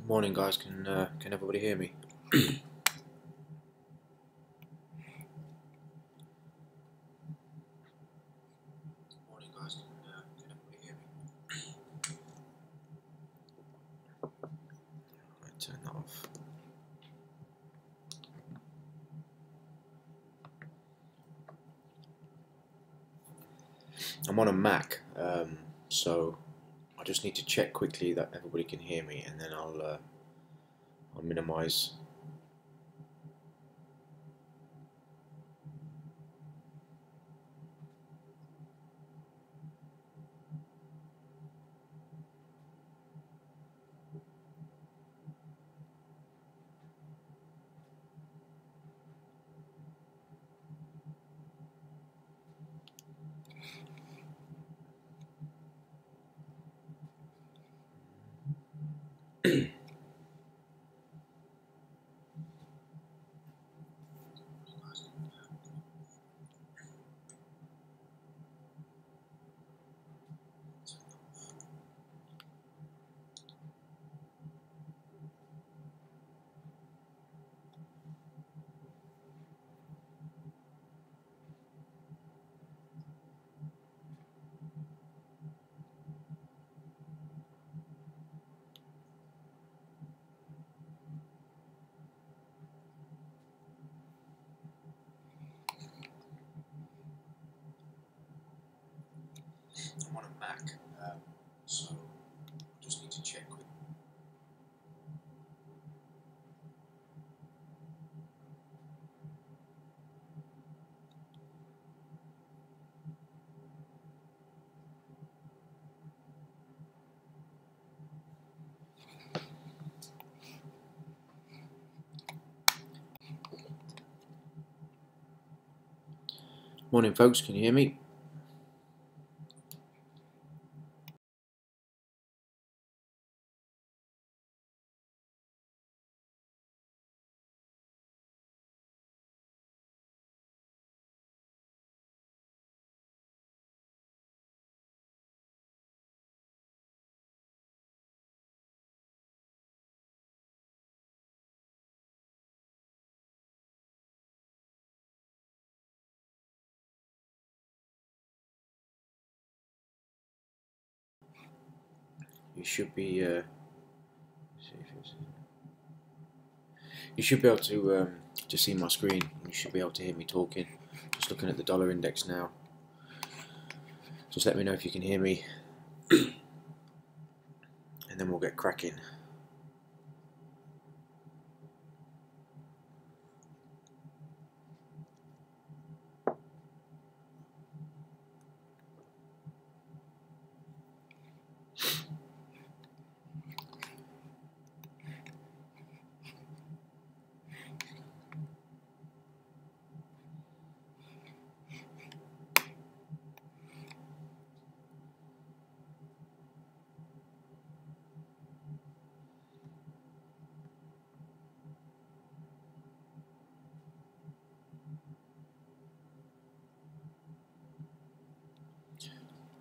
Morning, guys. Can everybody hear me? Morning, guys. Can everybody hear me? Right, turn that off. I'm on a Mac, so I just need to check quickly that everybody can hear me, and then I'll minimize. I'm on a Mac, so I just need to check quickly. Morning, folks. Can you hear me? You should be. You should be able to see my screen. You should be able to hear me talking. Just looking at the dollar index now. Just let me know if you can hear me, and then we'll get cracking.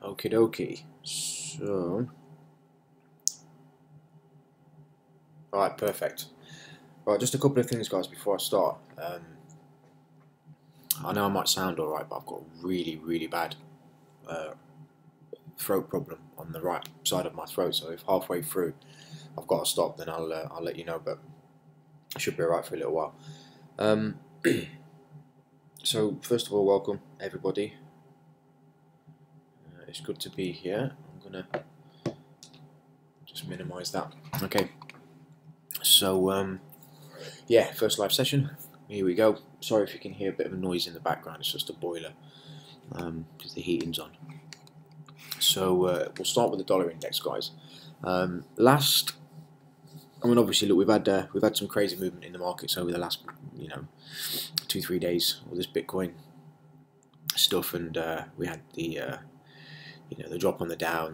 Okie dokie. So, alright, perfect. Right, just a couple of things, guys, before I start. I know I might sound alright, but I've got a really, really bad throat problem on the right side of my throat. So if halfway through I've got to stop, then I'll let you know. But I should be alright for a little while. So first of all, welcome everybody. It's good to be here. I'm gonna just minimize that. Okay. So yeah, first live session. Here we go. Sorry if you can hear a bit of a noise in the background. It's just a boiler because the heating's on. So we'll start with the dollar index, guys. Obviously, look, we've had some crazy movement in the markets over the last 2-3 days. All this Bitcoin stuff, and we had the the drop on the Dow,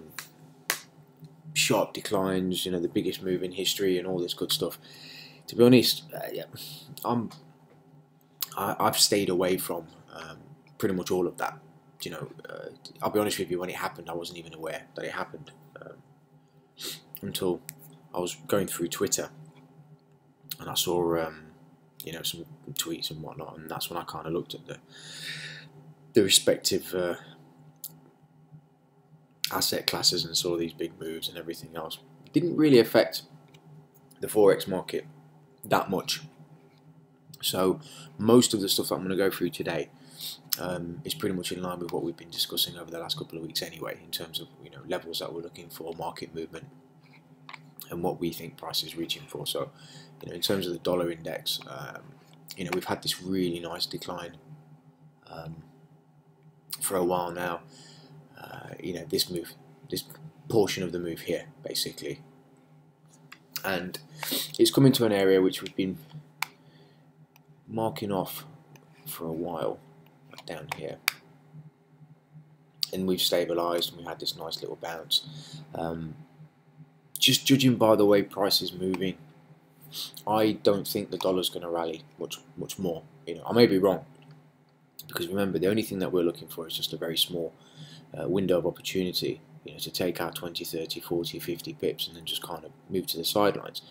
sharp declines, the biggest move in history, and all this good stuff. To be honest, yeah, I've stayed away from pretty much all of that. I'll be honest with you, when it happened, I wasn't even aware that it happened until I was going through Twitter and I saw you know, some tweets and whatnot, and that's when I kind of looked at the respective asset classes and saw these big moves and everything else. It didn't really affect the Forex market that much. So most of the stuff that I'm going to go through today is pretty much in line with what we've been discussing over the last couple of weeks anyway, in terms of, you know, levels that we're looking for, market movement, and what we think price is reaching for. So, you know, in terms of the dollar index, you know, we've had this really nice decline for a while now. You know, this portion of the move here, basically, and it's coming to an area which we've been marking off for a while, like down here, and we've stabilised and we had this nice little bounce. Just judging by the way price is moving, I don't think the dollar's going to rally much more. You know, I may be wrong, because remember, the only thing that we're looking for is just a very small window of opportunity, you know, to take out 20, 30, 40, 50 pips and then just kind of move to the sidelines,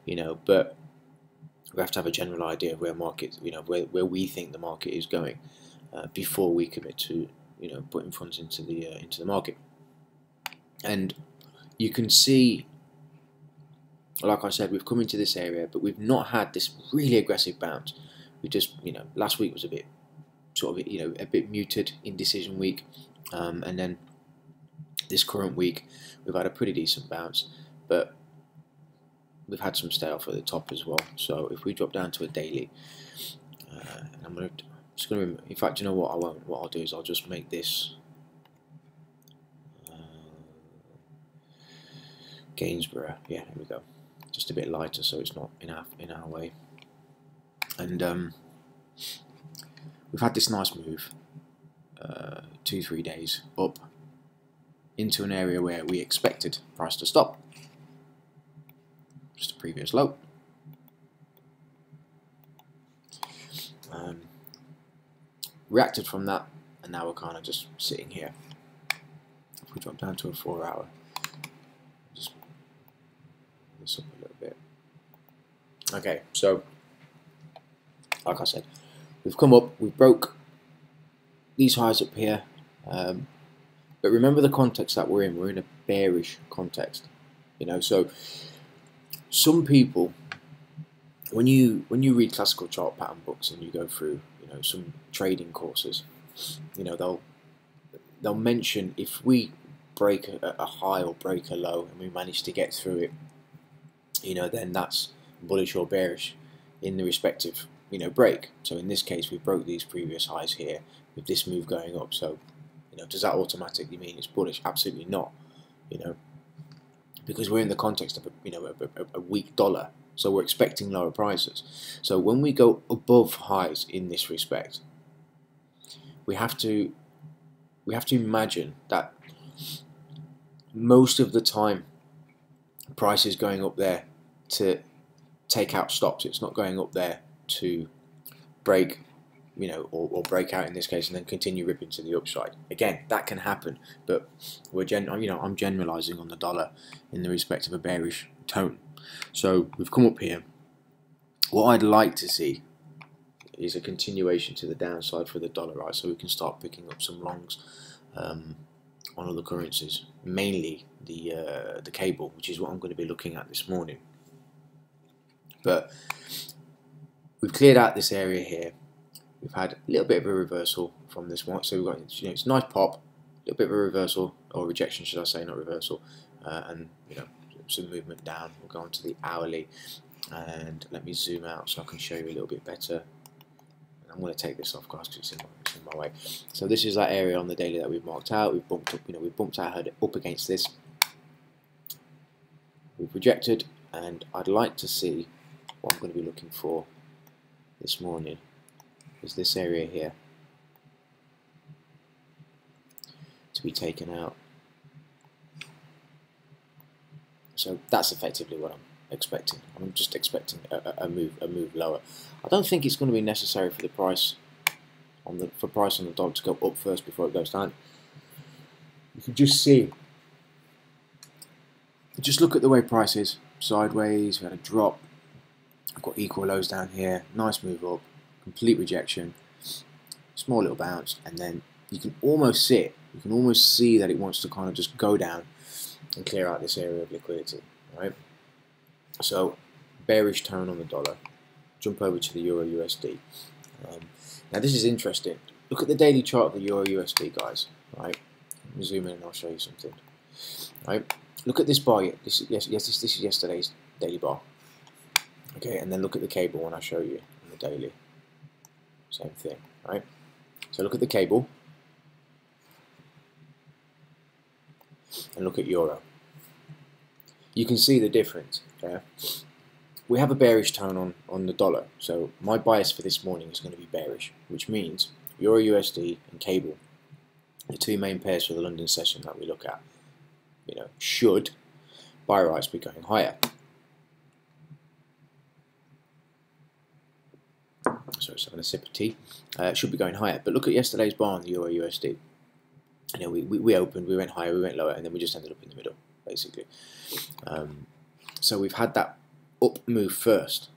you know. But we have to have a general idea of where market, you know, where we think the market is going before we commit to, you know, putting funds into the market. And you can see, like I said, we've come into this area, but we've not had this really aggressive bounce. We just, you know, last week was a bit sort of, you know, a bit muted, indecision week, and then this current week we've had a pretty decent bounce, but we've had some stay off at the top as well. So if we drop down to a daily, and just gonna, in fact, you know what, I won't. What I'll do is I'll just make this Gainsborough. Yeah, there we go. Just a bit lighter, so it's not in our way. And we've had this nice move, 2-3 days up into an area where we expected price to stop. Just a previous low. Reacted from that, and now we're kind of just sitting here. If we drop down to a 4-hour, just this up a little bit. Okay, so like I said, we've come up, we broke these highs up here, but remember the context that we're in. We're in a bearish context, you know. So some people, when you read classical chart pattern books and you go through, you know, some trading courses, you know, they'll mention if we break a high or break a low and we manage to get through it, you know, then that's bullish or bearish in the respective, you know, break. So in this case, we broke these previous highs here with this move going up. So, you know, does that automatically mean it's bullish? Absolutely not. You know, because we're in the context of a weak dollar, so we're expecting lower prices. So when we go above highs in this respect, we have to imagine that most of the time price is going up there to take out stops. It's not going up there to break, you know, or break out in this case and then continue ripping to the upside. Again, that can happen, but I'm generalizing on the dollar in the respect of a bearish tone. So we've come up here. What I'd like to see is a continuation to the downside for the dollar, right? So we can start picking up some longs on other currencies, mainly the cable, which is what I'm going to be looking at this morning. But we've cleared out this area here. We've had a little bit of a reversal from this one, so we've got, you know, it's a nice pop, a little bit of a reversal, or rejection, should I say, not reversal, and, you know, some movement down. We'll go on to the hourly, and let me zoom out so I can show you a little bit better. I'm going to take this off, guys, because it's in my way. So this is that area on the daily that we've marked out. We've bumped up, you know, we've bumped our head up against this. We've rejected, and I'd like to see what I'm going to be looking for this morning is this area here to be taken out. So that's effectively what I'm expecting. I'm just expecting a move lower. I don't think it's going to be necessary for the price on the dollar to go up first before it goes down. You can just see. Just look at the way price is. sideways, we had a drop. I've got equal lows down here, nice move up, complete rejection, small little bounce, and then you can almost see it. You can almost see that it wants to kind of just go down and clear out this area of liquidity, right? So bearish tone on the dollar. Jump over to the Euro USD. Now this is interesting. Look at the daily chart of the Euro USD, guys. Right? Let me zoom in and I'll show you something. Right? Look at this bar. This is yesterday's daily bar. Okay, and then look at the cable when I show you on the daily. Same thing. Right? So look at the cable and look at Euro. You can see the difference. Okay? We have a bearish tone on the dollar, so my bias for this morning is going to be bearish, which means Euro USD and cable, the two main pairs for the London session that we look at, should by rights be going higher. Sorry, just having a sip of tea. Should be going higher, but look at yesterday's bar on the Euro USD. We opened, we went higher, we went lower, and then we just ended up in the middle, basically. So we've had that up move first.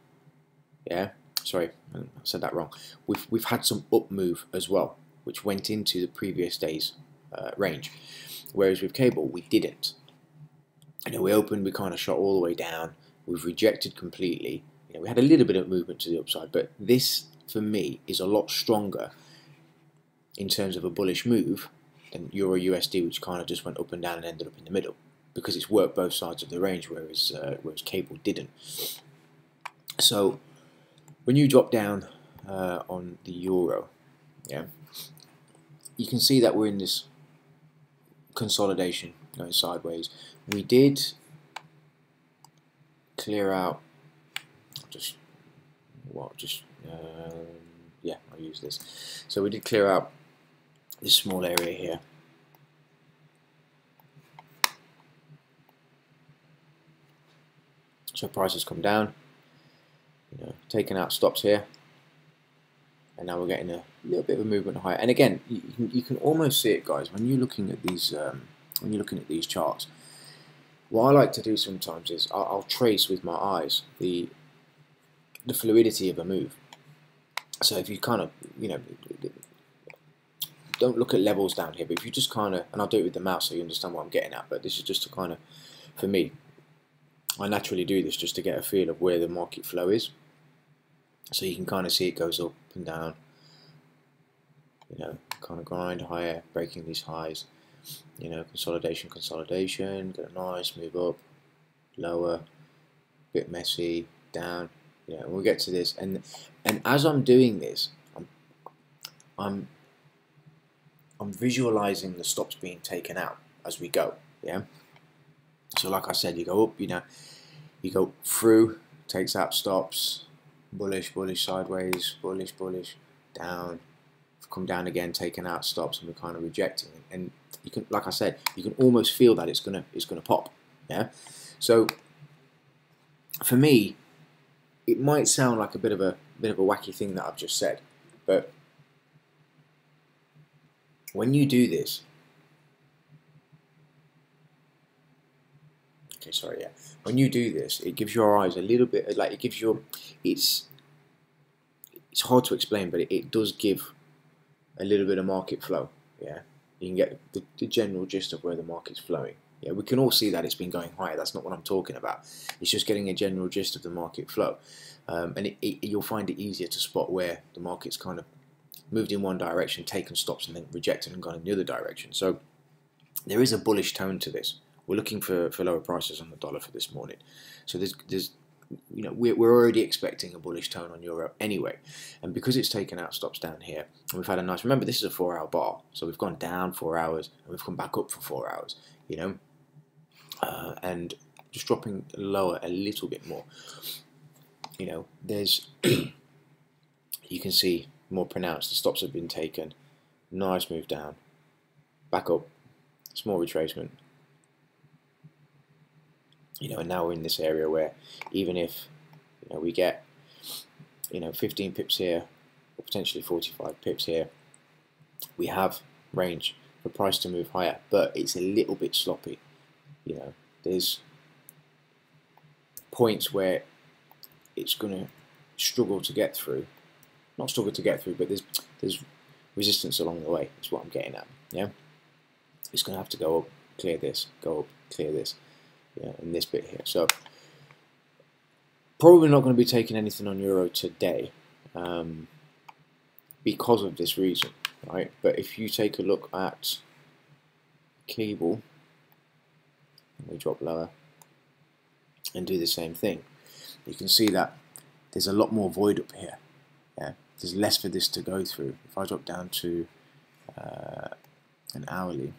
Yeah, sorry, I said that wrong. We've had some up move as well, which went into the previous day's range. Whereas with cable, we didn't. We opened, we kind of shot all the way down. We've rejected completely. We had a little bit of movement to the upside, but this, for me, is a lot stronger in terms of a bullish move than Euro USD, which kind of just went up and down and ended up in the middle, because it's worked both sides of the range, whereas cable didn't. So when you drop down on the Euro, yeah, you can see that we're in this consolidation going sideways. We did clear out. Yeah, I'll use this. So we did clear out this small area here. So price has come down, taking out stops here, and now we're getting a little bit of a movement higher. And again, you can almost see it, guys, when you're looking at these charts. What I like to do sometimes is I'll trace with my eyes the fluidity of a move. So if you kind of don't look at levels down here, but if you just kind of, and I'll do it with the mouse so you understand what I'm getting at. But this is just to kind of, for me, I naturally do this just to get a feel of where the market flow is. So you can kind of see it goes up and down, kind of grind higher, breaking these highs, consolidation, get a nice move up, lower, bit messy, down, and we'll get to this. And as I'm doing this, I'm visualizing the stops being taken out as we go, yeah. So like I said, you go up, you go through, takes out stops, bullish, sideways, bullish, down, come down again, taking out stops, and we're kind of rejecting. And you can, like I said, you can almost feel that it's gonna pop, yeah. So for me, it might sound like a bit of a wacky thing that I've just said, but when you do this, when you do this, it gives your eyes a little bit, like it gives your, it's hard to explain, but it does give a little bit of market flow, yeah. You can get the general gist of where the market's flowing. Yeah, we can all see that it's been going higher. That's not what I'm talking about. It's just getting a general gist of the market flow, and you'll find it easier to spot where the market's kind of moved in one direction, taken stops, and then rejected and gone in the other direction. So there is a bullish tone to this. We're looking for lower prices on the dollar for this morning. So there's we're already expecting a bullish tone on euro anyway, and because it's taken out stops down here, and we've had a nice. Remember, this is a 4-hour bar, so we've gone down 4 hours and we've come back up for 4 hours. And just dropping lower a little bit more. There's you can see more pronounced. The stops have been taken. Nice move down, back up, small retracement. And now we're in this area where even if we get 15 pips here, or potentially 45 pips here, we have range for price to move higher, but it's a little bit sloppy. There's points where it's going to struggle to get through. Not struggle to get through, but there's resistance along the way. Is what I'm getting at. Yeah, it's going to have to go up, clear this, go up, clear this, yeah, and this bit here. So probably not going to be taking anything on euro today because of this reason, right? But if you take a look at cable, we drop lower and do the same thing, you can see that there's a lot more void up here. Yeah, there's less for this to go through. If I drop down to an hourly,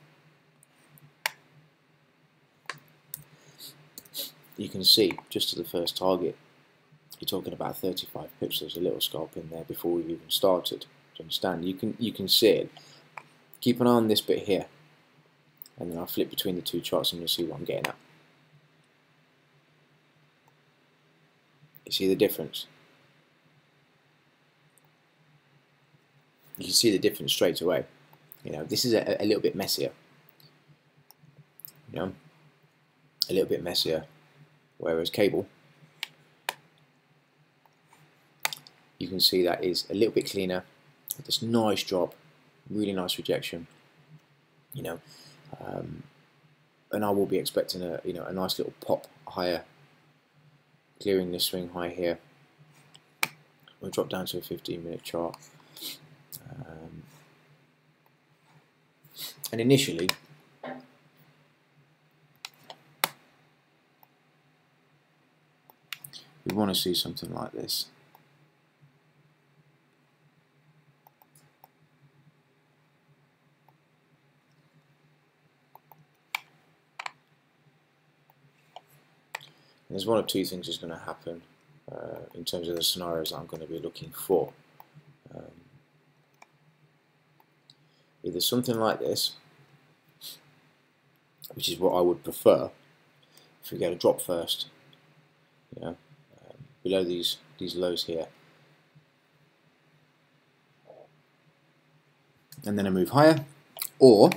you can see just to the first target, you're talking about 35 pips. There's a little scalp in there before we've even started. Do you understand? You can see it. Keep an eye on this bit here, and then I'll flip between the two charts and you'll see what I'm getting at. You see the difference? You can see the difference straight away. You know, this is a little bit messier. You know, a little bit messier, whereas cable, you can see that is a little bit cleaner. This nice drop, really nice rejection. You know, and I will be expecting a a nice little pop higher, clearing this swing high here. We'll drop down to a 15-minute chart, and initially, we want to see something like this. There's one of two things is going to happen in terms of the scenarios I'm going to be looking for. Either something like this, which is what I would prefer, if we get a drop first, you know, below these lows here, and then a move higher, or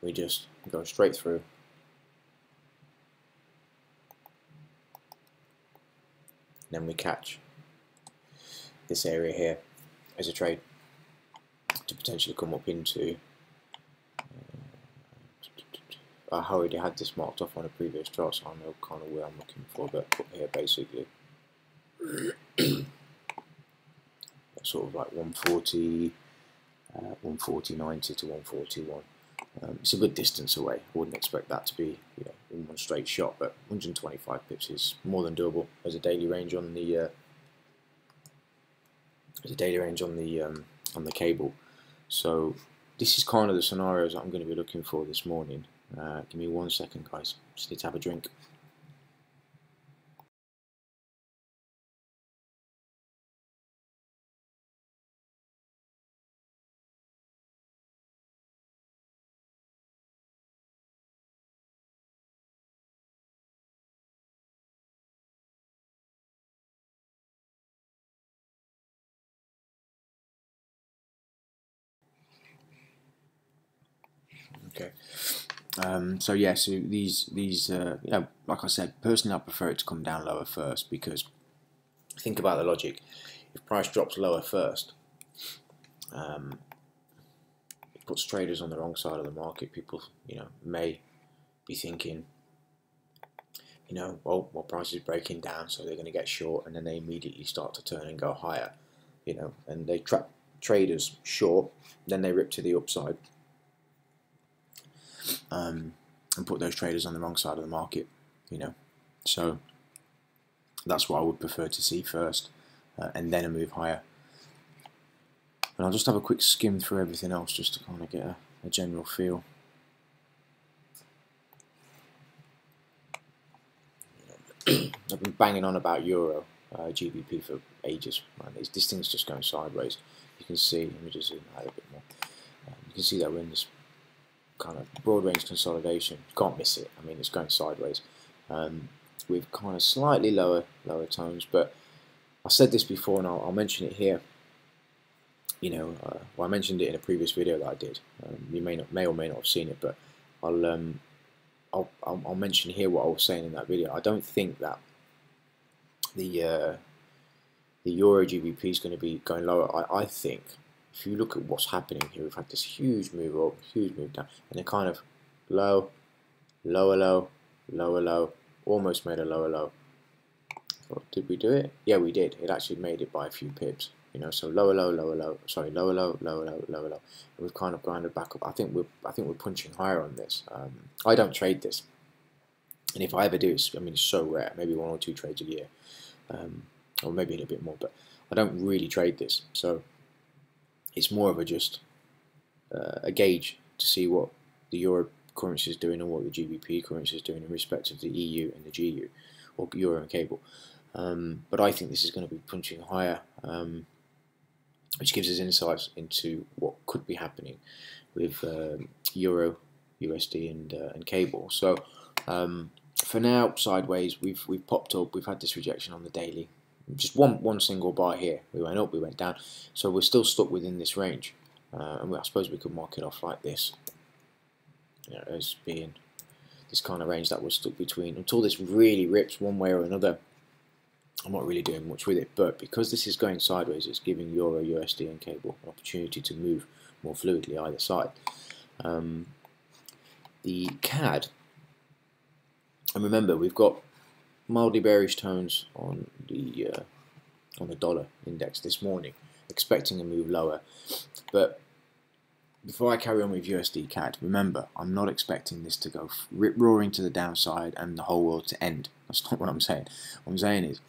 we just go straight through, then we catch this area here as a trade to potentially come up into. I already had this marked off on a previous chart, so I know kind of where I'm looking for, but up here basically sort of like 140, 140.90 to 141. It's a good distance away. I wouldn't expect that to be in one straight shot, but 125 pips is more than doable as a daily range on the on the cable. So this is kind of the scenarios that I'm going to be looking for this morning. Give me 1 second, guys. Just need to have a drink. Okay. So yeah, so these like I said, personally I prefer it to come down lower first, because think about the logic. If price drops lower first, it puts traders on the wrong side of the market. People may be thinking, well, price is breaking down, so they're going to get short, and then they immediately start to turn and go higher, and they trap traders short, then they rip to the upside, and put those traders on the wrong side of the market, so that's what I would prefer to see first, and then a move higher. And I'll just have a quick skim through everything else just to kind of get a general feel. I've been banging on about Euro, GBP for ages. Right? This thing's just going sideways. You can see, let me just zoom out a bit more. You can see that we're in this kind of broad range consolidation. You can't miss it. I mean, it's going sideways. with kind of slightly lower tones. But I said this before, and I'll mention it here. Well, I mentioned it in a previous video that I did. You may or may not have seen it, but I'll mention here what I was saying in that video. I don't think that the Euro GBP is going to be going lower. I think if you look at what's happening here, we've had this huge move up, huge move down, and it kind of low, lower low, lower low, almost made a lower low. Did we do it? Yeah, we did. It actually made it by a few pips. So lower low, lower low. Sorry, lower low, lower low, lower low. And we've kind of grinded back up. I think we're punching higher on this. I don't trade this, and if I ever do, it's so rare. Maybe 1 or 2 trades a year, or maybe a little bit more. But I don't really trade this, so it's more of a gauge to see what the Euro currency is doing and what the GBP currency is doing in respect of the EU and the GU, or Euro and cable. But I think this is going to be punching higher, which gives us insights into what could be happening with Euro, USD, and cable. So for now, sideways, we've popped up. We've had this rejection on the daily. Just one single bar here. We went up, we went down. So we're still stuck within this range, and I suppose we could mark it off like this, as being this kind of range that was stuck between until this really rips one way or another. I'm not really doing much with it, but because this is going sideways, it's giving Euro, USD, and cable an opportunity to move more fluidly either side. The CAD, and remember, we've got mildly bearish tones on the dollar index this morning, expecting a move lower. But before I carry on with USD CAD, remember, I'm not expecting this to go rip roaring to the downside and the whole world to end. That's not what I'm saying. What I'm saying is,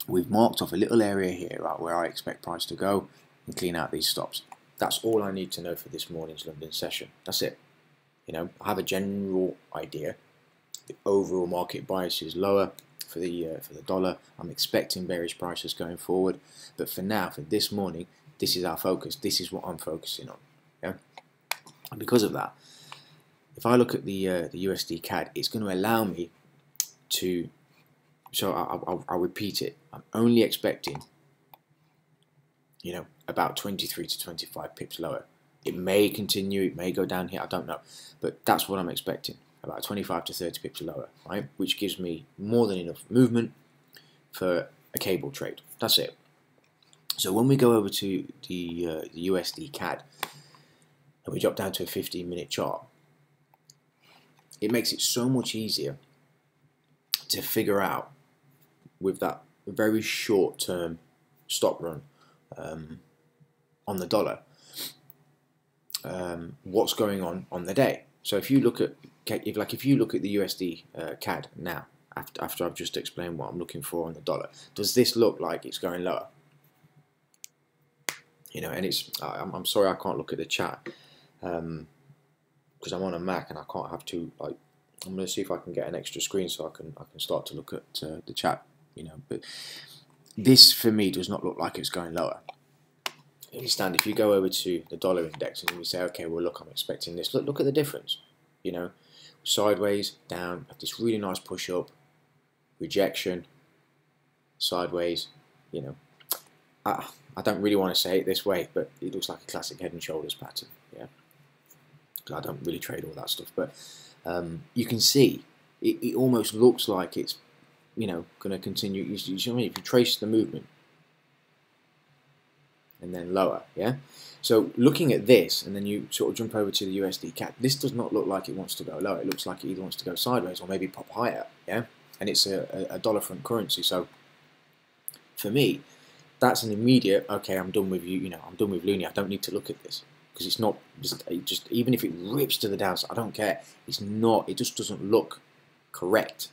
we've marked off a little area here, right, where I expect price to go and clean out these stops. That's all I need to know for this morning's London session. That's it. I have a general idea. The overall market bias is lower for the dollar. I'm expecting bearish prices going forward, but for now, for this morning, this is our focus. This is what I'm focusing on. Yeah, and because of that, if I look at the USD CAD, it's going to allow me to. So I'll repeat it. I'm only expecting, about 23 to 25 pips lower. It may continue, it may go down here, I don't know. But that's what I'm expecting, about 25 to 30 pips lower, right? Which gives me more than enough movement for a cable trade. That's it. So when we go over to the USD CAD, and we drop down to a 15-minute chart, it makes it so much easier to figure out, with that very short-term stop run on the dollar, what's going on the day. So if you look at if you look at the USD CAD now, after I've just explained what I'm looking for on the dollar, does this look like it's going lower? And it's I'm sorry I can't look at the chat because I'm on a Mac and I can't have to I'm going to see if I can get an extra screen so I can start to look at the chat. But this for me does not look like it's going lower. You understand? If you go over to the dollar index and you say, okay, well look, I'm expecting this. Look at the difference. Sideways, down, have this really nice push up, rejection, sideways. I don't really want to say it this way, but it looks like a classic head and shoulders pattern. Yeah, because I don't really trade all that stuff, but you can see it almost looks like it's going to continue. You know what I mean? If you trace the movement and then lower, yeah. So looking at this, and then you sort of jump over to the USD CAD. This does not look like it wants to go lower. It looks like it either wants to go sideways or maybe pop higher, yeah. And it's a dollar front currency, so for me, that's an immediate. Okay, I'm done with you. I'm done with Loonie. I don't need to look at this because it's not just even if it rips to the downside, I don't care. It's not. It just doesn't look correct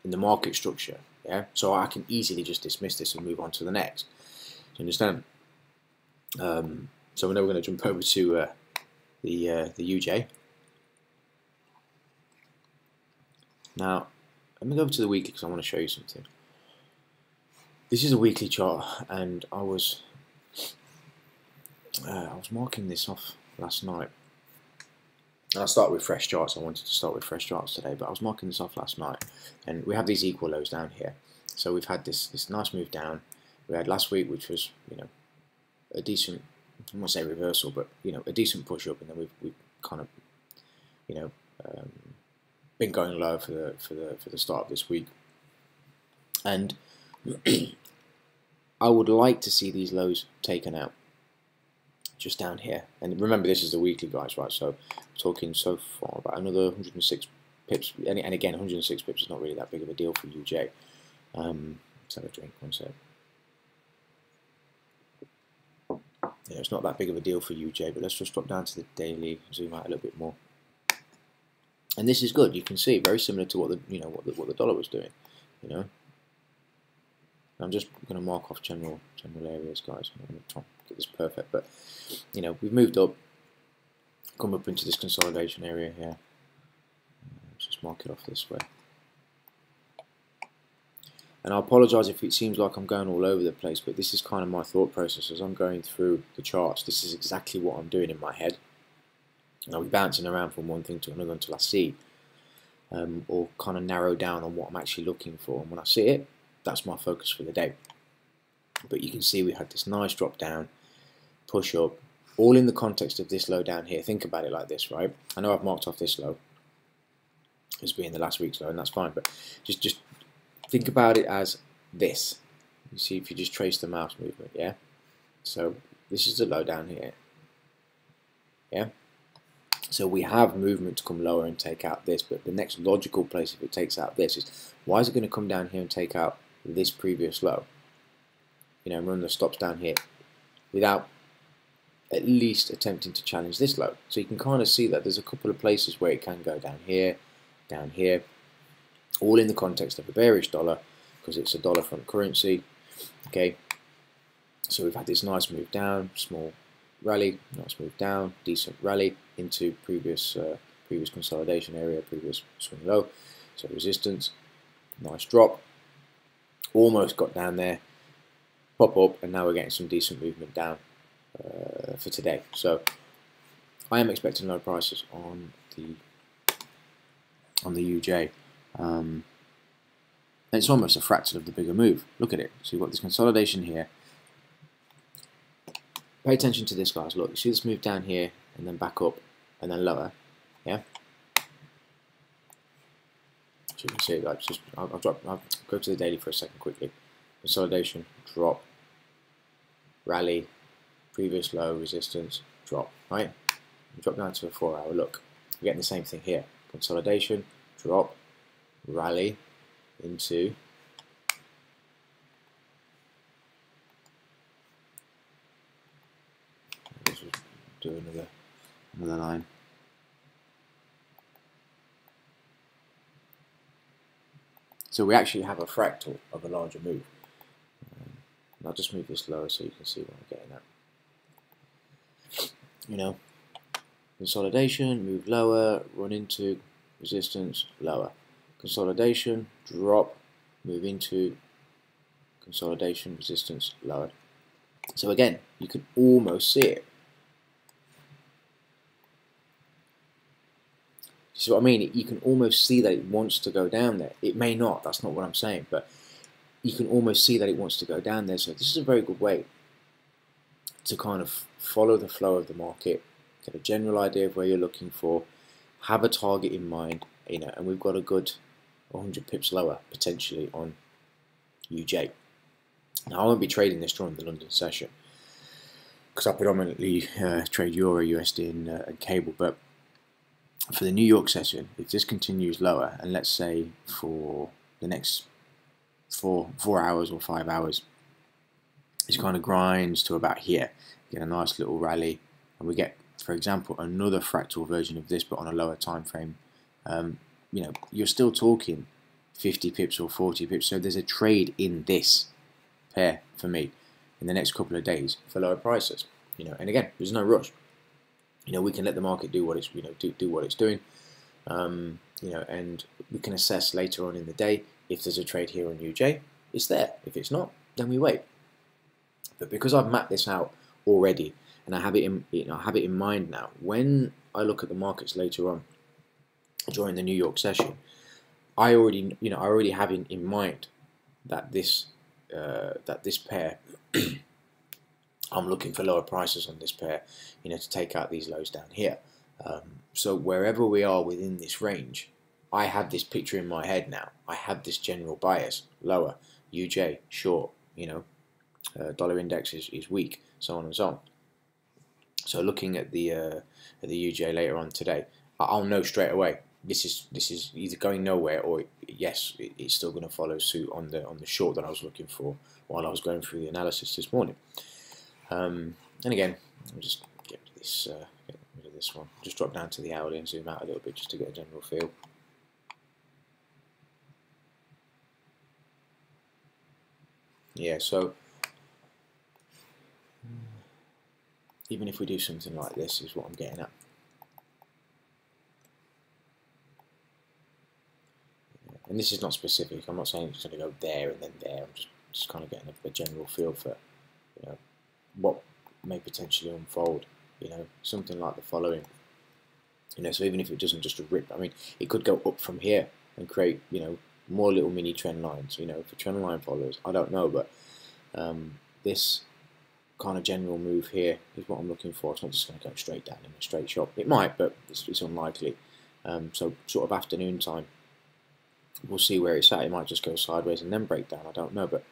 in the market structure, yeah. So I can easily just dismiss this and move on to the next. Do you understand? So now we're going to jump over to the UJ. Now let me go over to the weekly because I want to show you something. This is a weekly chart, and I was marking this off last night. And I'll start with fresh charts. I wanted to start with fresh charts today, but I was marking this off last night, and we have these equal lows down here. So we've had this nice move down. We had last week, which was a decent, I won't say reversal, but a decent push up, and then we've kind of been going low for the start of this week, and I would like to see these lows taken out just down here. And remember, this is the weekly, guys, right? So talking so far about another 106 pips, and again, 106 pips is not really that big of a deal for UJ. Let's have a drink, one sec. It's not that big of a deal for UJ, but let's just drop down to the daily, zoom out a little bit more. And this is good. You can see very similar to what the dollar was doing. I'm just going to mark off general areas, guys. I'm going to try and get this perfect, but we've moved up, come up into this consolidation area here. Let's just mark it off this way. And I apologise if it seems like I'm going all over the place, but this is kind of my thought process as I'm going through the charts. This is exactly what I'm doing in my head. I'll be bouncing around from one thing to another until I see, or kind of narrow down on what I'm actually looking for. And when I see it, that's my focus for the day. But you can see we had this nice drop down, push up, all in the context of this low down here. Think about it like this, right? I know I've marked off this low as being the last week's low, and that's fine, but just think about it as this. You see, if you just trace the mouse movement, yeah? So this is the low down here, yeah? So we have movement to come lower and take out this, but the next logical place if it takes out this is, why is it going to come down here and take out this previous low? And run the stops down here without at least attempting to challenge this low. So you can kind of see that there's a couple of places where it can go down here, all in the context of a bearish dollar, because it's a dollar front currency. Okay, so we've had this nice move down, small rally, nice move down, decent rally into previous consolidation area, previous swing low. So resistance, nice drop, almost got down there, pop up, and now we're getting some decent movement down for today. So I am expecting low prices on the UJ. And it's almost a fraction of the bigger move. Look at it. So you've got this consolidation here. Pay attention to this, guys. Look, you see this move down here and then back up and then lower. Yeah. So you can see, like, just I'll go to the daily for a second quickly. Consolidation, drop, rally, previous low, resistance, drop. Right. Drop down to a 4-hour. Look, you're getting the same thing here. Consolidation, drop, rally into do another line. So we actually have a fractal of a larger move. I'll just move this lower so you can see what I'm getting at. Consolidation, move lower, run into resistance, lower. Consolidation, drop, move into consolidation, resistance, lower. So again, you can almost see it. You see what I mean? You can almost see that it wants to go down there. It may not, that's not what I'm saying, but you can almost see that it wants to go down there. So this is a very good way to kind of follow the flow of the market, get a general idea of where you're looking for, have a target in mind, and we've got a good 100 pips lower potentially on UJ. Now I won't be trading this during the London session because I predominantly trade Euro, USD and cable, but for the New York session, if this continues lower, and let's say for the next 4 hours or 5 hours, it kind of grinds to about here, get a nice little rally, and we get, for example, another fractal version of this but on a lower time frame, you're still talking 50 pips or 40 pips. So there's a trade in this pair for me in the next couple of days for lower prices. And again, there's no rush. We can let the market do what it's do what it's doing. And we can assess later on in the day if there's a trade here on UJ. It's there. If it's not, then we wait. But because I've mapped this out already and I have it in mind now, when I look at the markets later on during the New York session, I already have in mind that this pair, I'm looking for lower prices on this pair, to take out these lows down here. So wherever we are within this range, I have this picture in my head now. I have this general bias, lower, UJ, short, dollar index is weak, so on and so on. So looking at the UJ later on today, I'll know straight away this is either going nowhere, or yes, it's still going to follow suit on the short that I was looking for while I was going through the analysis this morning. And again, I'll just get rid of this one. Just drop down to the hourly and zoom out a little bit just to get a general feel. Yeah, so even if we do something like this, is what I'm getting at. And this is not specific. I'm not saying it's going to go there and then there. I'm just kind of getting a general feel for, what may potentially unfold. Something like the following. So even if it doesn't just rip, I mean, it could go up from here and create, more little mini trend lines. For trend line followers, I don't know, but this kind of general move here is what I'm looking for. It's not just going to go straight down in a straight shot. It might, but it's unlikely. So sort of afternoon time, we'll see where it's at. It might just go sideways and then break down. I don't know, but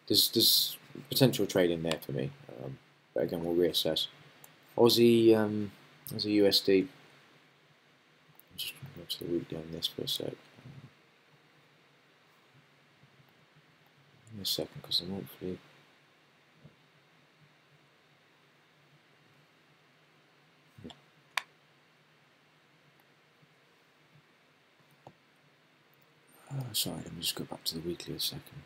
there's potential trade in there for me. But again, we'll reassess. Aussie USD. I'm just going to go to the weekly on this for a sec. In a second, because the monthly. Sorry, let me just go back to the weekly a second.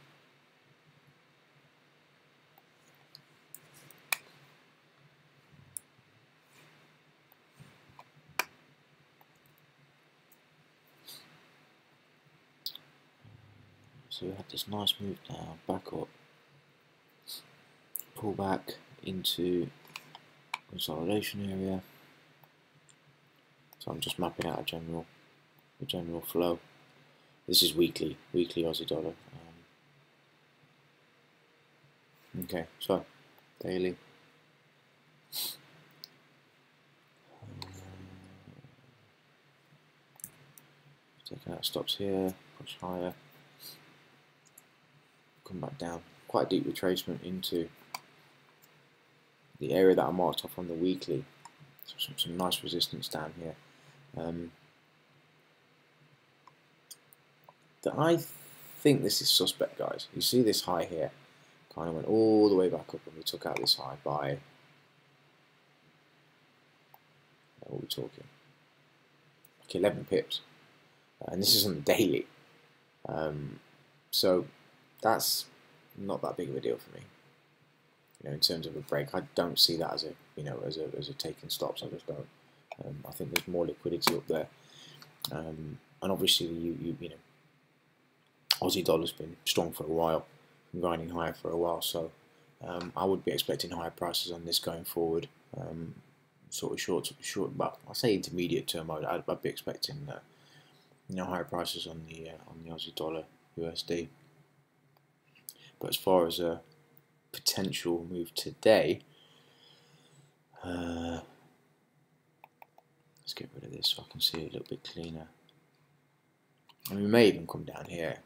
So we had this nice move down, back up, pull back into consolidation area. So I'm just mapping out the general flow. This is weekly Aussie dollar. Okay, so daily. Taking out stops here, push higher, come back down. Quite a deep retracement into the area that I marked off on the weekly. So some nice resistance down here. I think this is suspect, guys. You see this high here, kind of went all the way back up when we took out this high by, what are we talking? Like 11 pips. And this is on the daily. So that's not that big of a deal for me. In terms of a break, I don't see that as a taking stops. I just don't. I think there's more liquidity up there, and obviously Aussie dollar's been strong for a while, been grinding higher for a while. So I would be expecting higher prices on this going forward. Sort of short, but I'll say intermediate term. I'd be expecting higher prices on the Aussie dollar USD. But as far as a potential move today, let's get rid of this so I can see it a little bit cleaner. And we may even come down here.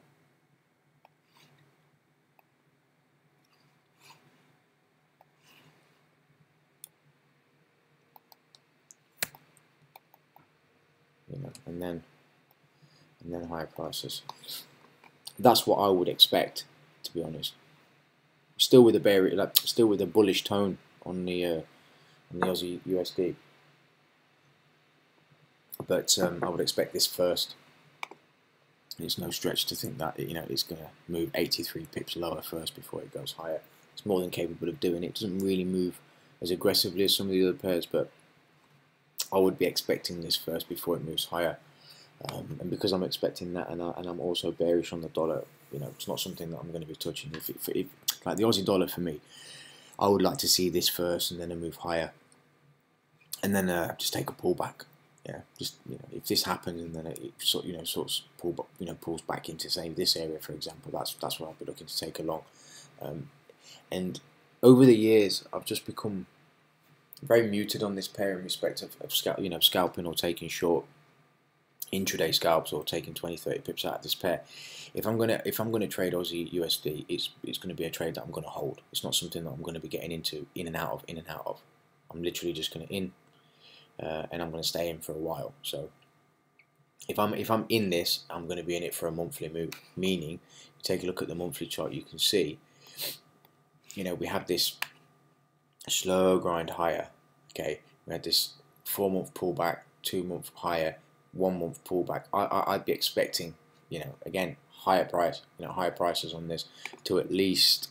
And then higher prices. That's what I would expect, to be honest. Still with a bullish tone on the Aussie USD, but I would expect this first. It's no stretch to think that it's going to move 83 pips lower first before it goes higher. It's more than capable of doing it. It doesn't really move as aggressively as some of the other pairs, but I would be expecting this first before it moves higher. And because I'm expecting that, and I'm also bearish on the dollar, it's not something that I'm going to be touching. If like the Aussie dollar for me, I would like to see this first and then a move higher, and then just take a pullback. Yeah, just if this happens and then it sort of pulls back into say this area, for example, that's what I'll be looking to take along. And over the years, I've just become very muted on this pair in respect of scalping or taking short intraday scalps or taking 20-30 pips out of this pair. If I'm gonna trade Aussie USD, it's gonna be a trade that I'm gonna hold. It's not something that I'm gonna be getting into in and out of. I'm literally just gonna and I'm gonna stay in for a while. So if I'm in this, I'm gonna be in it for a monthly move. Meaning, you take a look at the monthly chart, you can see, we have this slow grind higher. Okay, we had this 4-month pullback, 2-month higher, 1-month pullback. I'd be expecting, again, higher prices on this to at least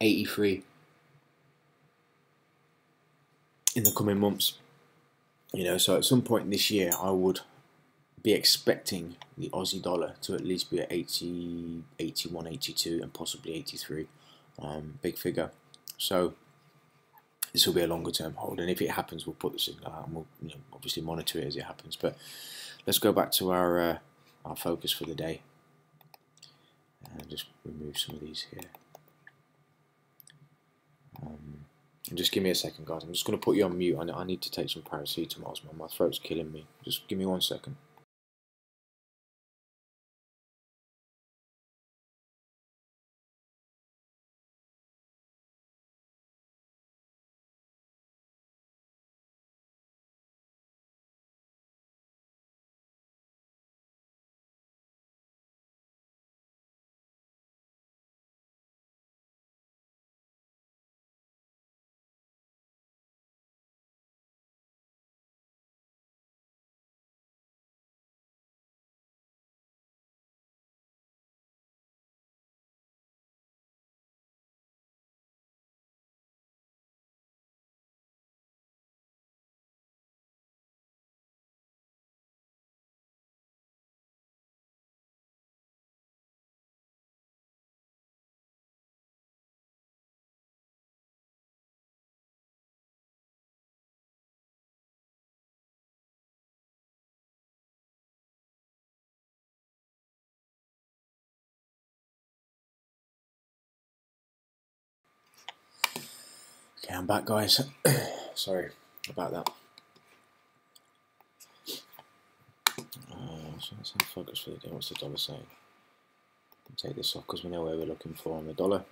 83 in the coming months. So at some point this year, I would be expecting the Aussie dollar to at least be at 80, 81, 82, and possibly 83. Big figure. So this will be a longer term hold, and if it happens, we'll put the signal out and we'll obviously monitor it as it happens. But let's go back to our focus for the day and just remove some of these here. And just give me a second, guys. I'm just going to put you on mute. I need to take some paracetamols, man. My throat's killing me. Just give me 1 second. Okay, I'm back, guys. Sorry about that. So let's have focus for the day. What's the dollar saying? Take this off because we know where we're looking for on the dollar.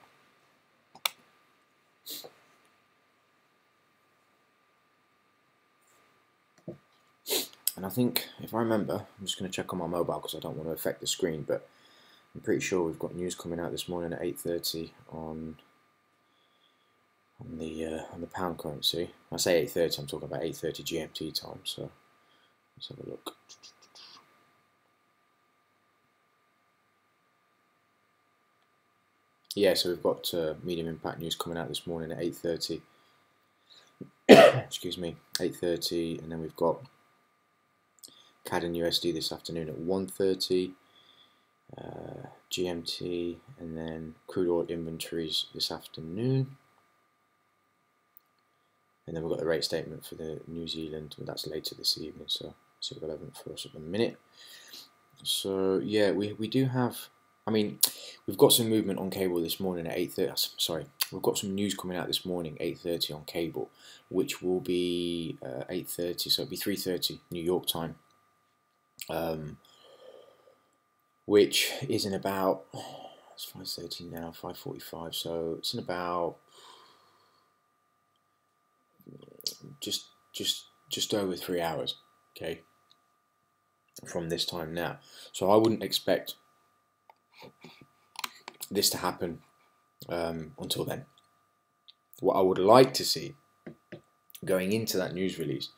And I think, if I remember, I'm just going to check on my mobile because I don't want to affect the screen, but I'm pretty sure we've got news coming out this morning at 8:30 on the pound currency. I say 8:30, I'm talking about 8:30 GMT time. So let's have a look. Yeah, so we've got medium impact news coming out this morning at 8:30. Excuse me, 8:30, and then we've got CAD and USD this afternoon at 1:30 GMT, and then crude oil inventories this afternoon. And then we've got the rate statement for the New Zealand, and that's later this evening, so it's irrelevant for us at the minute. So yeah, we do have, I mean, we've got some movement on cable this morning at 8:30. Sorry, we've got some news coming out this morning, 8:30 on cable, which will be 8:30, so it'll be 3:30 New York time, which is in about, it's 5:30 now, 5:45, so it's in about just over 3 hours, okay, from this time now. So I wouldn't expect this to happen until then. What I would like to see going into that news release,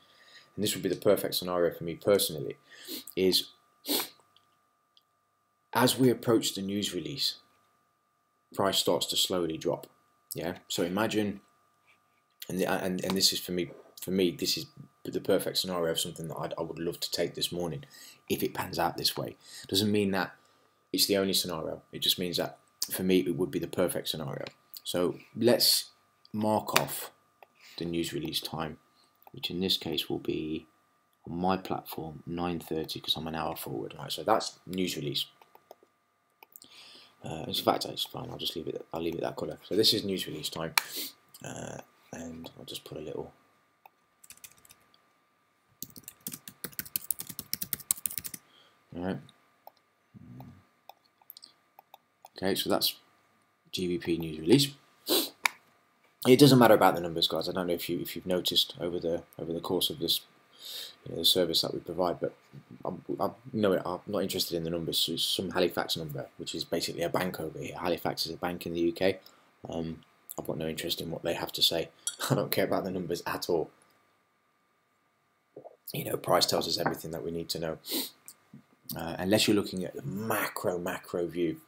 and this would be the perfect scenario for me personally, is as we approach the news release, price starts to slowly drop. Yeah, so imagine, and this is for me, this is the perfect scenario of something that I would love to take this morning if it pans out this way. Doesn't mean that it's the only scenario. It just means that for me it would be the perfect scenario. So let's mark off the news release time, which in this case will be on my platform 9:30 because I'm an hour forward. Right, so that's news release. In fact, it's fine. I'll just leave it. I'll leave it that colour. So this is news release time, and I'll just put a little. All right. Okay, so that's GBP news release. It doesn't matter about the numbers, guys. I don't know if you've noticed over the course of this the service that we provide, but I'm not interested in the numbers. It's some Halifax number, which is basically a bank over here. Halifax is a bank in the UK. I've got no interest in what they have to say. I don't care about the numbers at all. Price tells us everything that we need to know. Unless you're looking at the macro view,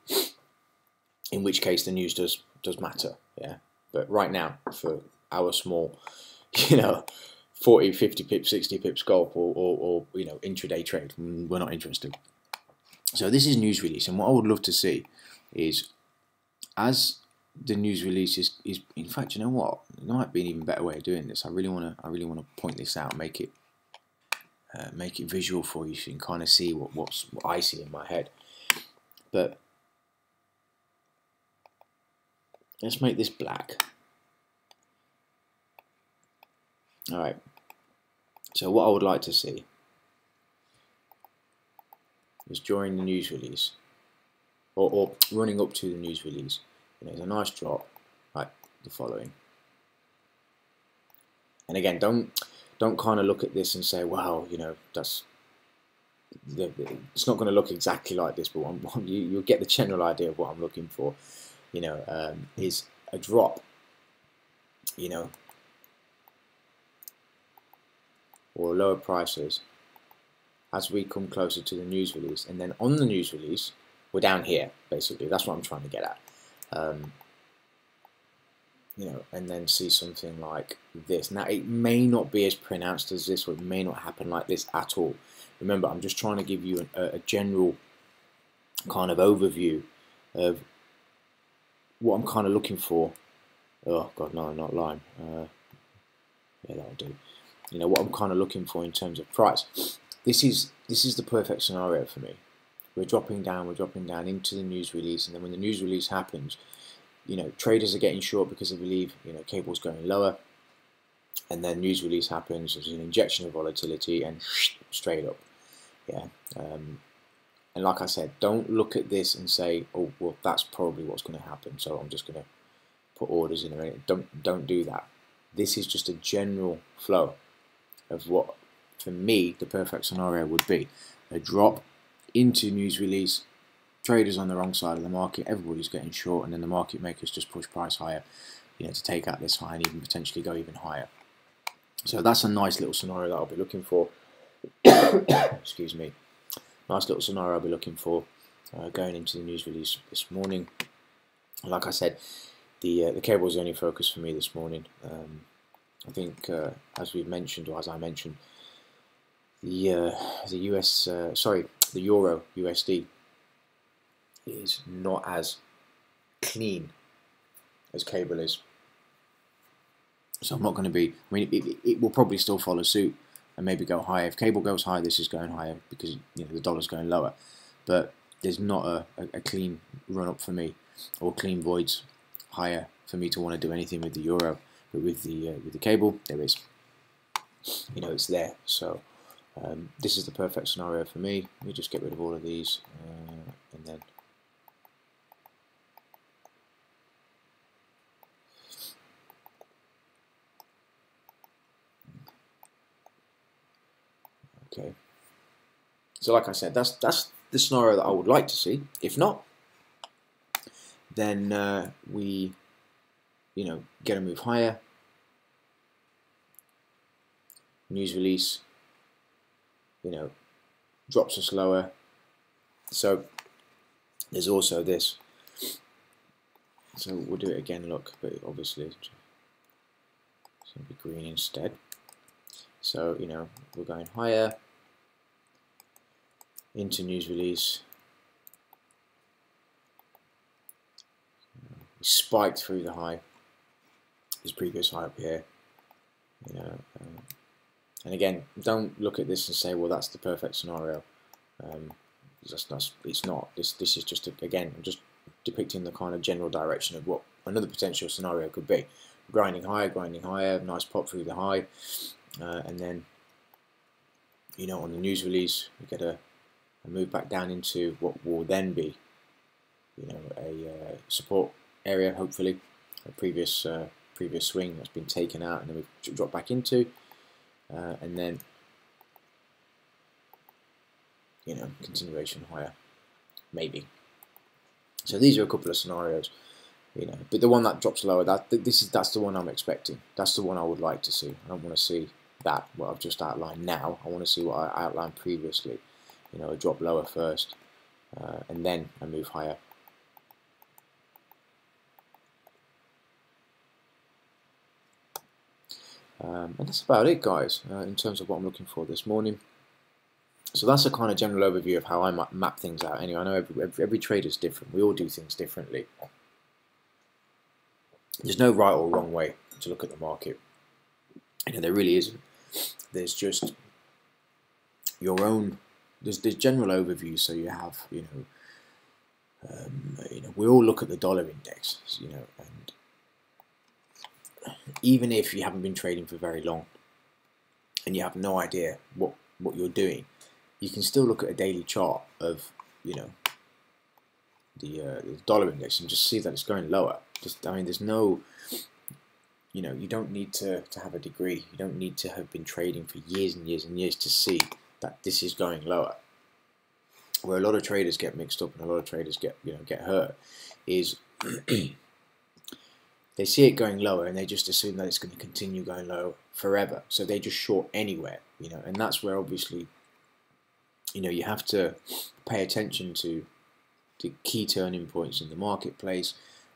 in which case the news does matter, yeah. But right now, for our small, 40, 50 pips, 60 pips scalp or intraday trade, we're not interested. So this is news release, and what I would love to see is, as the news release is in fact, you know what? There might be an even better way of doing this. I really want to point this out, make it visual for you, so you can kind of see what I see in my head. But let's make this black. Alright, so what I would like to see is during the news release, or running up to the news release, there's a nice drop like the following. And again, don't kind of look at this and say, wow, it's not going to look exactly like this, but you'll get the general idea of what I'm looking for. Is a drop, or lower prices as we come closer to the news release, and then on the news release, we're down here, basically. That's what I'm trying to get at. And then see something like this. Now, it may not be as pronounced as this, or it may not happen like this at all. Remember, I'm just trying to give you a general kind of overview of what I'm kind of looking for. Oh God, no, I'm not lying. Yeah, that'll do. What I'm kind of looking for in terms of price. This is the perfect scenario for me. We're dropping down into the news release, and then when the news release happens, traders are getting short because they believe cable's going lower, and then news release happens. There's an injection of volatility and straight up, yeah. And like I said, don't look at this and say, oh well, that's probably what's going to happen, so I'm just going to put orders in there. Don't do that. This is just a general flow of what, for me, the perfect scenario would be: a drop into news release, traders on the wrong side of the market, everybody's getting short, and then the market makers just push price higher, to take out this high and even potentially go even higher. So that's a nice little scenario that I'll be looking for. Excuse me. Nice little scenario I'll be looking for going into the news release this morning. Like I said, the cable is the only focus for me this morning. I think, as we've mentioned, or as I mentioned, the Euro USD is not as clean as cable is. So I'm not going to be. I mean, it will probably still follow suit and maybe go higher. If cable goes higher, this is going higher because the dollar's going lower. But there's not a clean run up for me, or clean voids higher for me to want to do anything with the euro. But with the cable, there is. It's there. So this is the perfect scenario for me. Let me just get rid of all of these, and then. Okay. So like I said, that's the scenario that I would like to see. If not, then we, get a move higher. News release, drops us lower. So there's also this. So we'll do it again. Look, but obviously it's going to be green instead. So we're going higher into news release. We spiked through the high, this previous high up here, You know, and again, don't look at this and say, well, that's the perfect scenario. It's not. This is just again, I'm just depicting the kind of general direction of what another potential scenario could be. Grinding higher, nice pop through the high, and then, you know, on the news release we get a move back down into what will then be, you know, a support area, hopefully a previous swing that's been taken out, and then we've dropped back into, and then, you know, continuation higher, maybe. So these are a couple of scenarios, you know, but the one that drops lower, that's the one I'm expecting. That's the one I would like to see. I don't want to see that what I've just outlined now. I want to see what I outlined previously. You know, a drop lower first, and then a move higher. And that's about it, guys, in terms of what I'm looking for this morning. So that's a kind of general overview of how I map things out. Anyway, I know every trader is different. We all do things differently. There's no right or wrong way to look at the market. You know, there really isn't. There's just your own. There's general overview. So you have, you know, we all look at the dollar index. You know, and even if you haven't been trading for very long and you have no idea what you're doing, you can still look at a daily chart of, you know, the dollar index and just see that it's going lower. Just, I mean, there's no, you know, you don't need to have a degree. You don't need to have been trading for years and years and years to see that this is going lower. Where a lot of traders get mixed up and a lot of traders get hurt is they see it going lower and they just assume that it's going to continue going low forever. So they just short anywhere, you know, and that's where obviously, you know, you have to pay attention to the key turning points in the marketplace.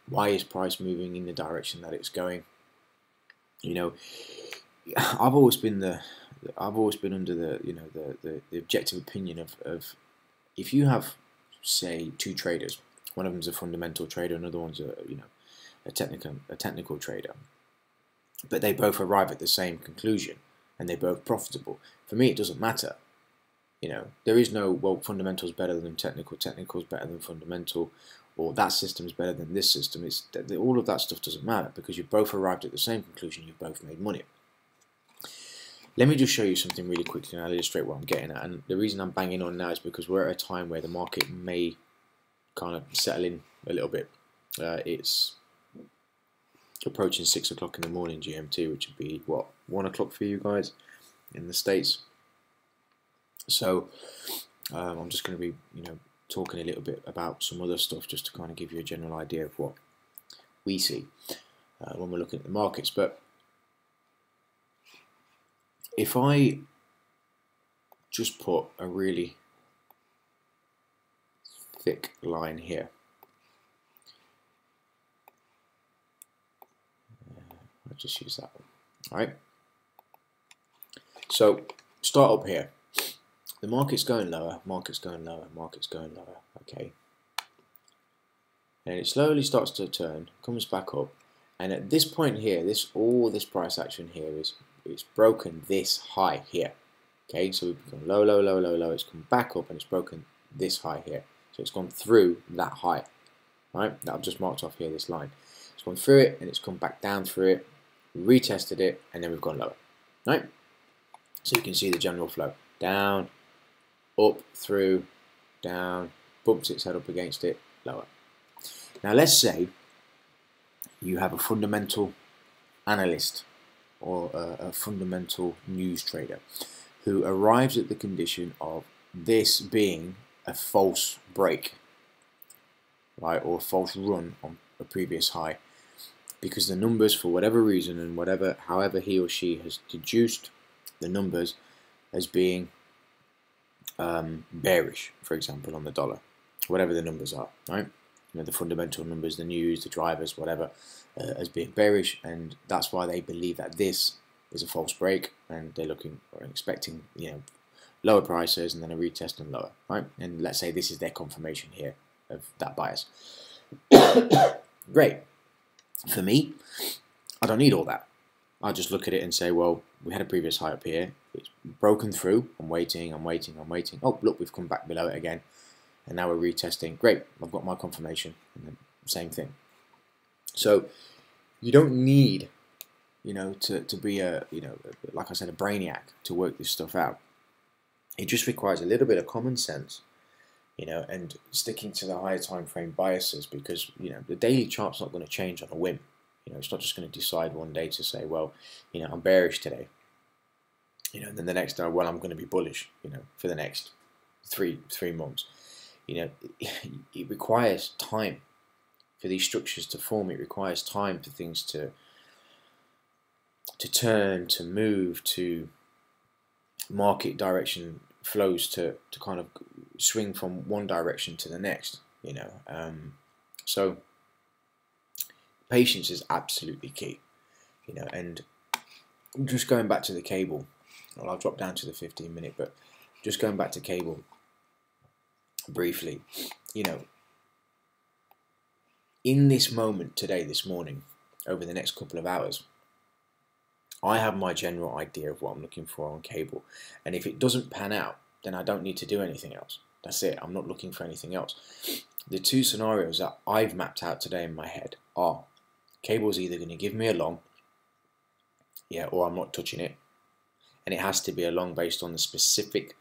Why is price moving in the direction that it's going? You know, I've always been under the, you know, the objective opinion of if you have, say, two traders, one of them's a fundamental trader, another one's a, you know, a technical trader, but they both arrive at the same conclusion and they're both profitable. For me, it doesn't matter. You know, there is no, well, fundamental's better than technical's better than fundamental, or that system's better than this system. It's all of that stuff doesn't matter because you've both arrived at the same conclusion. You've both made money. Let me just show you something really quickly and I'll illustrate what I'm getting at. And the reason I'm banging on now is because we're at a time where the market may kind of settle in a little bit. It's approaching 6 o'clock in the morning GMT, which would be what, 1 o'clock for you guys in the States. So I'm just going to be, you know, talking a little bit about some other stuff just to kind of give you a general idea of what we see when we're looking at the markets. But if I just put a really thick line here, I'll just use that one. All right. So start up here. The market's going lower, market's going lower, market's going lower, okay? And it slowly starts to turn, comes back up, and at this point here, all this price action here it's broken this high here, okay? So we've gone low, low, low, low, low, it's come back up and it's broken this high here. So it's gone through that high, right? That I've just marked off here, this line. It's gone through it and it's come back down through it, retested it, and then we've gone lower, right? So you can see the general flow, down, up, through, down, bumps its head up against it, lower. Now let's say you have a fundamental analyst or a fundamental news trader who arrives at the condition of this being a false break, right, or a false run on a previous high, because the numbers, for whatever reason and however he or she has deduced the numbers as being bearish, for example, on the dollar, whatever the numbers are, right? You know, the fundamental numbers, the news, the drivers, whatever, as being bearish, and that's why they believe that this is a false break, and they're looking or expecting, you know, lower prices and then a retest and lower, right? And let's say this is their confirmation here of that bias. Great. For me, I don't need all that. I'll just look at it and say, well, we had a previous high up here. It's broken through. I'm waiting. Oh, look, we've come back below it again. And now we're retesting. Great, I've got my confirmation. And then same thing. So you don't need, to be like I said, a brainiac to work this stuff out. It just requires a little bit of common sense, and sticking to the higher time frame biases, because, the daily chart's not going to change on a whim. It's not just going to decide one day to say, well, I'm bearish today. And then the next day, well, I'm going to be bullish, for the next three months. It requires time for these structures to form. It requires time for things to turn, to move, to market direction flows to kind of swing from one direction to the next. So patience is absolutely key. And just going back to the cable, well, I'll drop down to the 15-minute, but just going back to cable briefly, in this moment today, this morning, over the next couple of hours, I have my general idea of what I'm looking for on cable, and if it doesn't pan out, then I don't need to do anything else. That's it. I'm not looking for anything else. The two scenarios that I've mapped out today in my head are: cable's either going to give me a long, or I'm not touching it, and it has to be a long based on the specific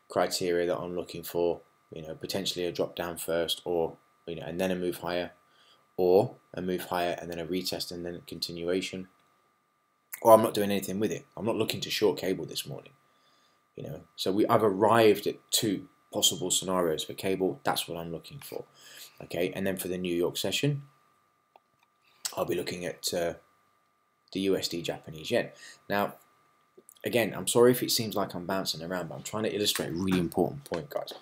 criteria that I'm looking for. Potentially a drop down first, or and then a move higher, or a move higher and then a retest and then a continuation, or I'm not doing anything with it. I'm not looking to short cable this morning. So I've arrived at two possible scenarios for cable. That's what I'm looking for. Okay, and then for the New York session, I'll be looking at the USD Japanese yen. Now, again, I'm sorry if it seems like I'm bouncing around, but I'm trying to illustrate a really important point, guys.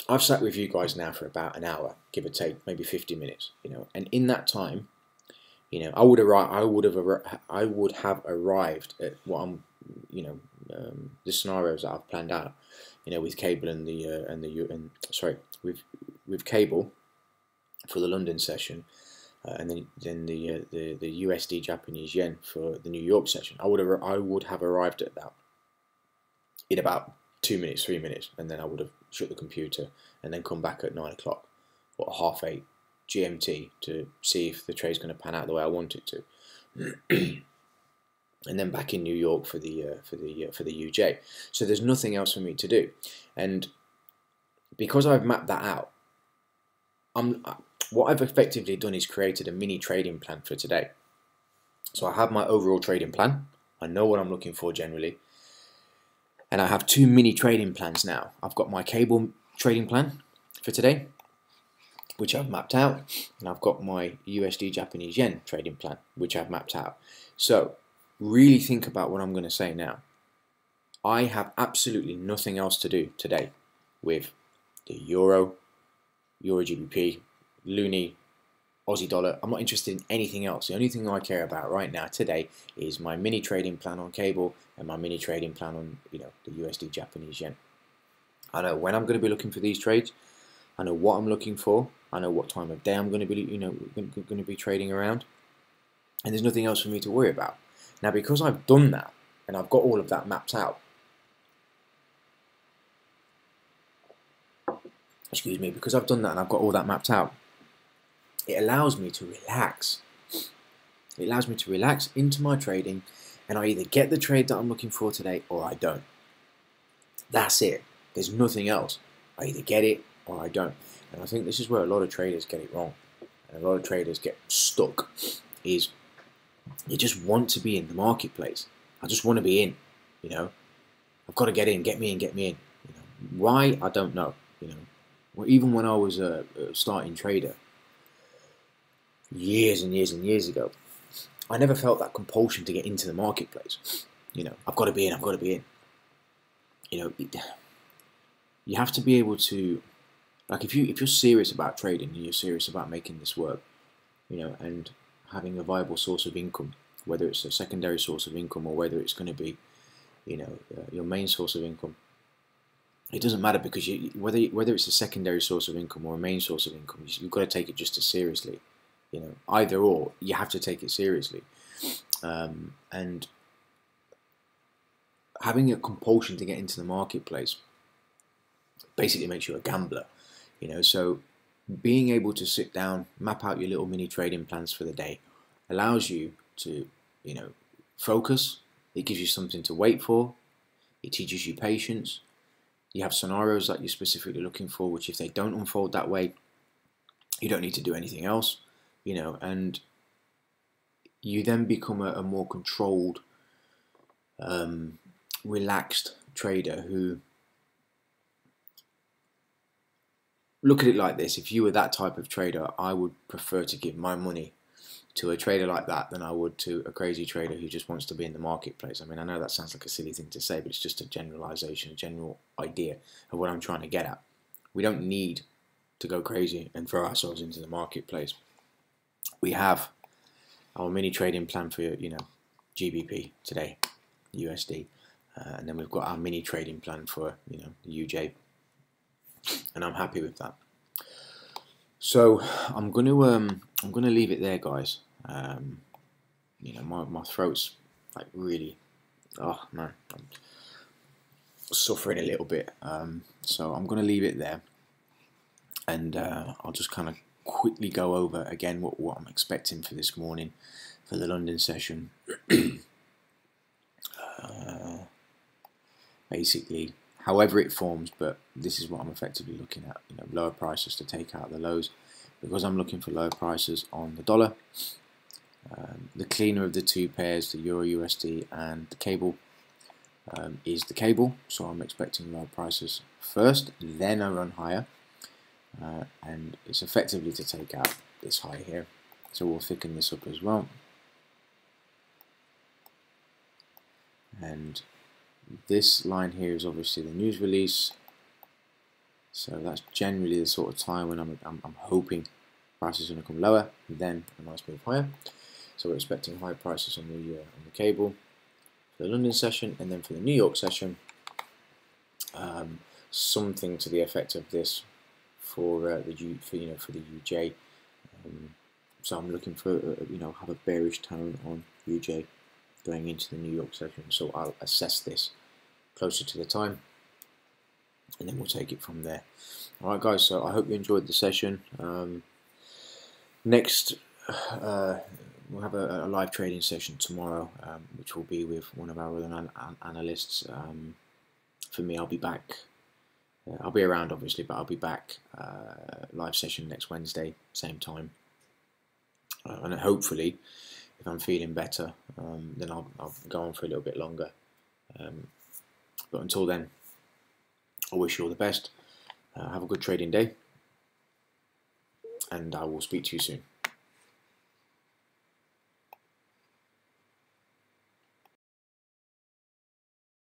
I've sat with you guys now for about an hour, give or take, maybe 50 minutes, and in that time, I would have arrived at what I'm, the scenarios that I've planned out, with cable and with cable for the London session, and then the USD Japanese yen for the New York session. I would have arrived at that in about 2 minutes, 3 minutes, and then I would have shut the computer and then come back at 9 o'clock or 8:30 GMT to see if the trade's going to pan out the way I want it to, and then back in New York for the UJ. So there's nothing else for me to do, and because I've mapped that out, what I've effectively done is created a mini trading plan for today. So I have my overall trading plan. I know what I'm looking for generally. And I have two mini trading plans now. I've got my cable trading plan for today, which I've mapped out, and I've got my USD Japanese yen trading plan, which I've mapped out. So really think about what I'm going to say now. I have absolutely nothing else to do today with the Euro GBP, Loonie, Aussie dollar. I'm not interested in anything else. The only thing I care about right now today is my mini trading plan on cable and my mini trading plan on the USD Japanese yen. I know when I'm going to be looking for these trades. I know what I'm looking for. I know what time of day I'm going to be going to be trading around, and there's nothing else for me to worry about. Now, because I've done that and I've got all of that mapped out, because I've done that and I've got all that mapped out, it allows me to relax. It allows me to relax into my trading, and I either get the trade that I'm looking for today or I don't. That's it. There's nothing else. I either get it or I don't. And I think this is where a lot of traders get it wrong, and a lot of traders get stuck, is you just want to be in the marketplace. I just want to be in, I've got to get in, get me in. Why? I don't know. Well, even when I was a starting trader years and years and years ago, I never felt that compulsion to get into the marketplace. I've got to be in, I've got to be in. You have to be able to, like, if you're serious about trading and you're serious about making this work, and having a viable source of income, whether it's a secondary source of income or whether it's going to be, your main source of income, it doesn't matter, because whether it's a secondary source of income or a main source of income, you've got to take it just as seriously. You know, either or, you have to take it seriously. And having a compulsion to get into the marketplace basically makes you a gambler. You know, so being able to sit down, map out your little mini trading plans for the day, allows you to, you know, focus. It gives you something to wait for. It teaches you patience. You have scenarios that you're specifically looking for, which if they don't unfold that way, you don't need to do anything else, you know, and you then become a more controlled, relaxed trader who, look at it like this, if you were that type of trader, I would prefer to give my money to a trader like that than I would to a crazy trader who just wants to be in the marketplace. I mean, I know that sounds like a silly thing to say, but it's just a generalization, a general idea of what I'm trying to get at. We don't need to go crazy and throw ourselves into the marketplace. We have our mini trading plan for, you know, GBP today, USD, and then we've got our mini trading plan for, you know, the UJ, and I'm happy with that. So I'm gonna leave it there, guys. You know, my throat's like really, oh man, I'm suffering a little bit. So I'm gonna leave it there, and I'll just kind of quickly go over again what I'm expecting for this morning for the London session. Basically, however it forms, but this is what I'm effectively looking at. You know, lower prices to take out the lows, because I'm looking for lower prices on the dollar. The cleaner of the two pairs, the Euro USD and the cable, is the cable. So I'm expecting lower prices first, then a run higher, and it's effectively to take out this high here. So we'll thicken this up as well. And this line here is obviously the news release, so that's generally the sort of time when I'm hoping prices are going to come lower, then a nice move higher. So we're expecting high prices on the cable for the London session, and then for the New York session, something to the effect of this for the UJ. So I'm looking for you know, have a bearish tone on UJ going into the New York session. So I'll assess this closer to the time, and then we'll take it from there. Alright guys, so I hope you enjoyed the session. Next, we'll have a live trading session tomorrow, which will be with one of our other analysts. For me, I'll be back. I'll be around obviously, but I'll be back live session next Wednesday, same time. And hopefully, if I'm feeling better, then I'll go on for a little bit longer. But until then, I wish you all the best. Have a good trading day, and I will speak to you soon.